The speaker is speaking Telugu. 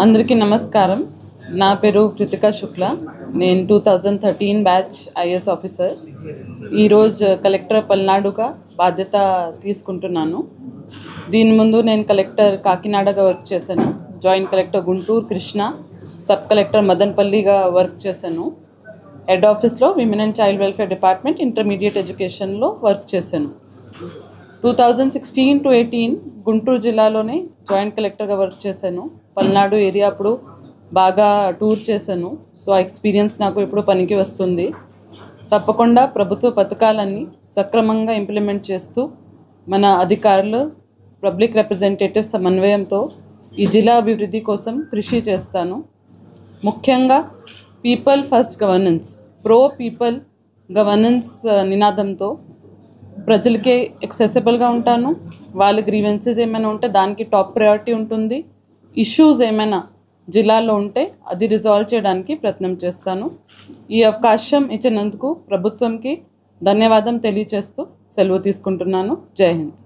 అందరికీ నమస్కారం. నా పేరు కృతికా శుక్లా. నేను 2013 బ్యాచ్ ఐఏఎస్ ఆఫీసర్. ఈరోజు కలెక్టర్ పల్నాడుగా బాధ్యత తీసుకుంటున్నాను. దీని ముందు నేను కలెక్టర్ కాకినాడగా వర్క్ చేశాను, joint collector Guntur Krishna, sub collector మదనపల్లిగా వర్క్ చేశాను. హెడ్ ఆఫీస్లో women and child welfare department intermediate ఎడ్యుకేషన్లో వర్క్ చేశాను. 2016 to 18 గుంటూరు జిల్లాలోనే జాయింట్ కలెక్టర్గా వర్క్ చేశాను. పల్నాడు ఏరియా అప్పుడు బాగా టూర్ చేశాను. సో ఆ ఎక్స్పీరియన్స్ నాకు ఇప్పుడు పనికి వస్తుంది. తప్పకుండా ప్రభుత్వ పథకాలన్నీ సక్రమంగా ఇంప్లిమెంట్ చేస్తూ మన అధికారులు, పబ్లిక్ రిప్రజెంటేటివ్ సమన్వయంతో ఈ జిల్లా అభివృద్ధి కోసం కృషి చేస్తాను. ముఖ్యంగా people first governance, pro people governance నినాదంతో ప్రజలకే యాక్సెసిబుల్గా ఉంటాను. వాళ్ళ గ్రీవెన్సెస్ ఏమైనా ఉంటే దానికి టాప్ ప్రయారిటీ ఉంటుంది. ఇష్యూస్ ఏమైనా జిల్లాలో ఉంటే అది రిజాల్వ్ చేయడానికి ప్రయత్నం చేస్తాను. ఈ అవకాశం ఇచ్చినందుకు ప్రభుత్వంకి ధన్యవాదం తెలియజేస్తూ సెలవు తీసుకుంటున్నాను. జై హింద్.